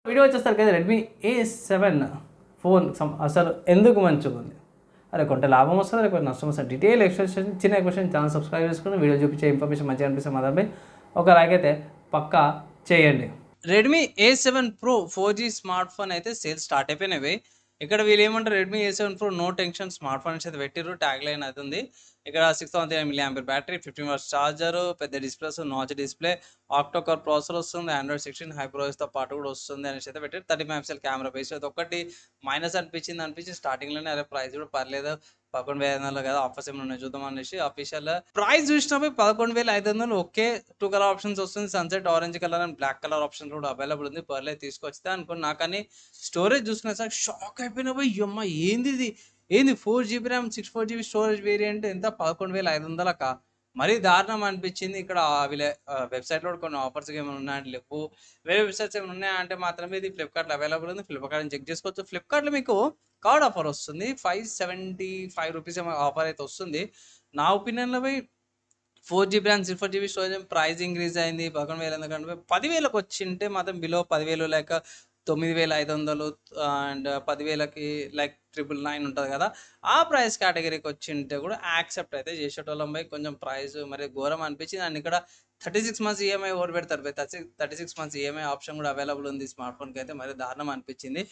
Video వచ్చేస్తారు కదా Redmi A7 phone అసలు ఎందుకు మంచిగా ఉంది, అరే కొంత లాభం వస్తుంది, లేకపోతే నష్టం వస్తుంది, డీటెయిల్ ఎక్స్ప్లెనేషన్ చిన్న క్వశ్చన్ ఛానల్ సబ్స్క్రైబ్ చేసుకుని వీడియో చూపించే ఇన్ఫర్మేషన్ మంచిగా అనిపిస్తే మాత్రమే ఒక లైక్ అయితే పక్కా చేయండి. Redmi A7 Pro 4G smart phone అయితే సేల్స్ స్టార్ట్ అయిపోయినవి. ఇక్కడ వీళ్ళు ఏమంటారు, Redmi A7 Pro no tension smart phones అయితే పెట్టిర్రు, ట్యాగ్ లైన్ అయితే ఉంది. ఇక్కడ 6000 mAh బ్యాటరీ, 15 వాట్స్ ఛార్జర్, పెద్ద displays, notch display, octacore processor వస్తుంది, ఆండ్రాయిడ్ 16 హై ప్రోస్తో పాటు కూడా వస్తుంది అనేసి అయితే పెట్టారు. 30 MP కెమెరా బేస్ అది ఒకటి మైనస్ అనిపించింది స్టార్టింగ్లోనే. అరే ప్రైస్ కూడా పర్లేదు, 11,500 కదా, ఆఫర్స్ ఏమైనా ఉన్నాయి చూద్దాం అనేసి అఫీషియల్ ప్రైస్ చూసినప్పుడు 11,500. ఓకే, 2 కలర్ ఆప్షన్స్ వస్తుంది, sunset orange colour and black colour option కూడా అవైలబుల్ ఉంది. పర్లేదు తీసుకొస్తే అనుకున్నా, కానీ స్టోరేజ్ చూసుకునే సార్ షాక్ అయిపోయినా పోయి, అమ్మ ఏంది ఇది, ఏంది 4GB RAM 64GB storage variant ఎంత 11,500కా, మరీ దారుణం అనిపించింది. ఇక్కడ వీళ్ళ వెబ్సైట్లో కూడా కొన్ని ఆఫర్స్ ఏమైనా ఉన్నాయంటే లేవు, వేరే వెబ్సైట్స్ ఏమైనా ఉన్నాయంటే మాత్రమే ఇది ఫ్లిప్కార్ట్లో అవైలబుల్ ఉంది. ఫ్లిప్కార్ట్ చెక్ చేసుకోవచ్చు. ఫ్లిప్కార్ట్లో మీకు కార్డ్ ఆఫర్ వస్తుంది, 575 రూపీస్ ఏమో ఆఫర్ అయితే వస్తుంది. నా ఒపీనియన్లో పోయి 4GB RAM 64GB storage price increase అయింది. 11,000 ఎందుకంటే 10,000కి వచ్చింటే మాత్రం బిలో 10,000 లేక 9,500 అండ్ 10,000కి లైక్ 999 ఉంటుంది కదా, ఆ ప్రైస్ కేటగిరీకి వచ్చింటే కూడా యాక్సెప్ట్ అయితే చేసేటోళ్ళం. పోయి కొంచెం ప్రైస్ మరి ఘోరం అనిపించింది. అండ్ ఇక్కడ 36 months ఈఎంఐ ఓవర్ పెడతారు. 36 months ఈఎంఐ ఆప్షన్ కూడా అవైలబుల్ ఉంది స్మార్ట్ ఫోన్కి అయితే. మరి దారుణం అనిపించింది.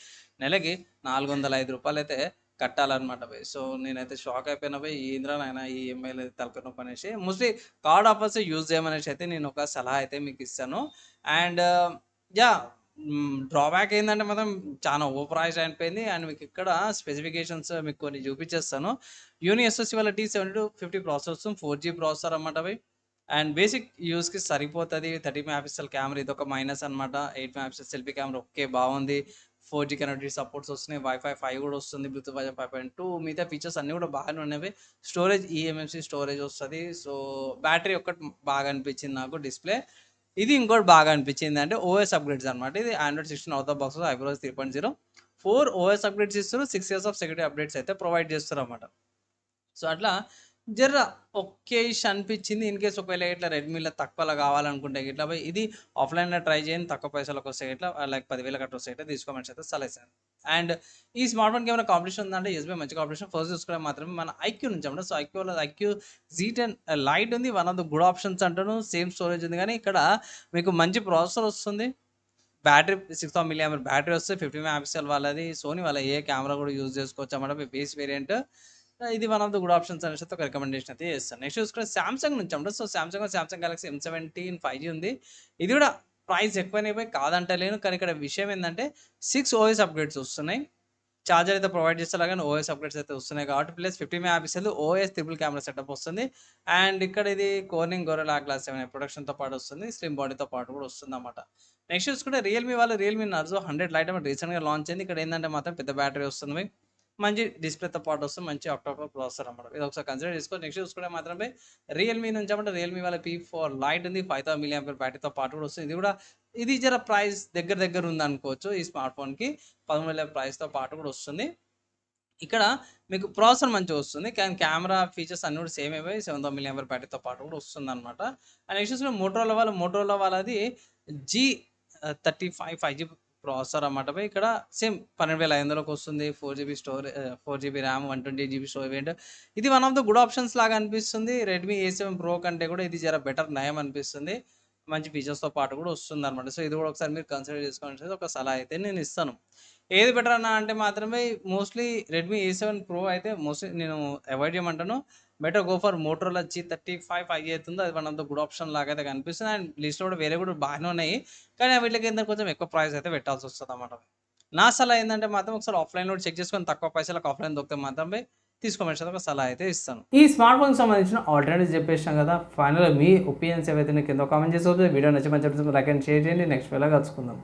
నెలకి 405 రూపాయలు అయితే కట్టాలన్నమాట పోయి. సో నేనైతే షాక్ అయిపోయినా పోయి, ఏంద్రా నాయన ఈ ఈఎంఐలు తలకనొప్పి అనేసి. మోస్ట్లీ కార్డ్ ఆఫర్స్ యూజ్ చేయమనేసి అయితే నేను ఒక సలహా అయితే మీకు ఇస్తాను. అండ్ యా డ్రాబ్యాక్ ఏంటంటే మాత్రం చాలా ఓవర్ ప్రైస్ అయిపోయింది. అండ్ మీకు ఇక్కడ స్పెసిఫికేషన్స్ మీకు కొన్ని చూపించేస్తాను. యూని ఎస్ఓసి వాళ్ళ T7250 ప్రాసెసర్ వస్తుంది, 4G ప్రాసెసర్ అన్నమాట అవి. అండ్ బేసిక్ యూస్కి సరిపోతుంది. 30 MP కెమెరా ఇది ఒక మైనస్ అనమాట. 8 MP సెల్ఫీ కెమెరా ఓకే బాగుంది. 4G కనెక్టివిటీ సపోర్ట్స్ వస్తున్నాయి, Wi-Fi 5 కూడా వస్తుంది, బ్లూటూత్ 5.2, మిగతా ఫీచర్స్ అన్నీ కూడా బాగానే ఉన్నవి. స్టోరేజ్ eMMC స్టోరేజ్ వస్తుంది. సో బ్యాటరీ ఒక్కటి బాగా అనిపించింది నాకు, డిస్ప్లే ఇది ఇంకోటి బాగా అనిపించింది అంటే ఓఎస్ అప్గ్రేడ్స్ అనమాట. ఇది Android 16 out of box, eyebrows 3.0, 4 OS upgrades ఇస్తారు, 6 years ఆఫ్ సెక్యూరిటీ అప్డేట్స్ అయితే ప్రొవైడ్ చేస్తారు అన్నమాట. సో అట్లా జర్ర ఓకేష్ అనిపించింది. ఇన్ కేస్ ఒకవేళ ఇట్లా రెడ్మీలో తక్కువలో కావాలనుకుంటే ఇట్లా పోయి ఇది ఆఫ్లైన్లో ట్రై చేయండి, తక్కువ పైసలకు వస్తాయి, ఇట్లా లైక్ 10,000 కట్ట వస్తాయి, ఇట్లా తీసుకోమని అయితే సలహా. అండ్ ఈ స్మార్ట్ ఫోన్కి ఏమైనా కాంపిటీషన్ ఉందంటే ఎస్బీఐ మంచి కాంపిటీషన్. ఫస్ట్ చూసుకోవడం మాత్రమే మన ఐక్యూ నుంచి అన్నమాట. సో ఐక్యూ Z10 లైట్ ఉంది, one of the good options అంటాను. సేమ్ స్టోరేజ్ ఉంది, కానీ ఇక్కడ మీకు మంచి ప్రాసెసర్ వస్తుంది. బ్యాటరీ 6000 mAh బ్యాటరీ వస్తుంది, 50 MP వాళ్ళది. సోనీ వాళ్ళ ఏ కెమెరా కూడా యూజ్ చేసుకోవచ్చు అన్నమాట బేస్ వేరియంట్. ఇది one of the good options అనేసి ఒక రికమెండేషన్ అయితే చేస్తాను. నెక్స్ట్ చూసుకుంటే సామ్సంగ్ నుంచి అన్నమాట. So Samsung Galaxy M17 5G ఉంది. ఇది కూడా ప్రైస్ ఎక్కువనే పోయి కాదంటలేను, కానీ ఇక్కడ విషయం ఏంటంటే 6 OS అప్గ్రేడ్స్ వస్తున్నాయి. చార్జర్ అయితే ప్రొవైడ్ చేస్తారు, కానీ ఓఎస్ అప్గ్రేడ్స్ అయితే వస్తున్నాయి కాబట్టి. Plus 50 MP OS triple camera setup వస్తుంది. అండ్ ఇక్కడ ఇది కోర్నింగ్ గొరిల్లా గ్లాస్ 7 ప్రొడక్షన్తో పాటు వస్తుంది, స్లిమ్ బాడీతో పాటు కూడా వస్తుంది అన్నమాట. నెక్స్ట్ చూసుకుంటే రియల్మీ నార్జో 100 లైట్ అన్నమాట రీసెంట్గా లాంచ్ అయింది. ఇక్కడ ఏంటంటే మాత్రం పెద్ద బ్యాటరీ వస్తుంది, మంచి డిస్ప్లేతో పాటు వస్తుంది, మంచి ఆక్టోకోర్ ప్రాసెసర్ అన్నమాట. ఇది ఒకసారి కన్సిడర్ చేసుకో. నెక్స్ట్ చూసుకుంటే మాత్రమే రియల్మీ నుంచి అంటే రియల్మీ వాళ్ళ P4 లైట్ ఉంది, 5000 mAh బ్యాటరీతో పాటు కూడా వస్తుంది. ఇది జర ప్రైస్ దగ్గర ఉంది అనుకోవచ్చు. ఈ స్మార్ట్ ఫోన్కి 13,000 ప్రైస్తో పాటు కూడా వస్తుంది. ఇక్కడ మీకు ప్రాసెసర్ మంచిగా వస్తుంది, కానీ కెమెరా ఫీచర్స్ అన్ని కూడా సేమ్ అయిపోయి 7000 mAh బ్యాటరీతో పాటు కూడా వస్తుంది అనమాట. అండ్ నెక్స్ట్ చూసుకుంటే మోటరోలా వాళ్ళది G35 5G ప్రాసెసర్ అన్నమాట. ఇక్కడ సేమ్ 12,500కి వస్తుంది, 4GB ర్యామ్ 128GB స్టోరేజ్. ఇది one of the good options లాగా అనిపిస్తుంది. రెడ్మీ A7 Pro కంటే కూడా ఇది జర బెటర్ నయం అనిపిస్తుంది, మంచి ఫీచర్స్తో పాటు కూడా వస్తుంది అనమాట. సో ఇది కూడా ఒకసారి మీరు కన్సిడర్ చేసుకోవాల్సి ఒక సలహా అయితే నేను ఇస్తాను. ఏది బెటర్ అన్న అంటే మాత్రమే మోస్ట్లీ రెడ్మీ A7 Pro అయితే మోస్ట్లీ నేను అవాయిడ్ చేయమంటాను. Better go for Motorola G35 5G అవుతుందో అది one of the good option లాగా అయితే కనిపిస్తుంది. అండ్ లిస్ట్లో కూడా వేరే కూడా బాగానే ఉన్నాయి, కానీ వీటికి ఏంటంటే కొంచెం ఎక్కువ ప్రైస్ అయితే పెట్టాల్సి వస్తుంది అన్నమాట. నా సలహా ఏంటంటే మాత్రం ఒకసారి ఆఫ్లైన్లో చెక్ చేసుకొని తక్కువ పైసలకు ఆఫ్లైన్ దొరికితే మాత్రమే తీసుకోమని ఒక సలహా అయితే ఇస్తాను. ఈ స్మార్ట్ ఫోన్కి సంబంధించిన ఆల్టర్నేటివ్స్ చెప్పేసాం కదా. ఫైనల్గా మీ ఒపీనియన్స్ ఏవైతే కింద కామెంట్ చేసుకోవచ్చు. వీడియో నచ్చి మంచి లైక్ అండ్ షేర్ చేయండి. నెక్స్ట్ వేళ కలుసుకుందాం.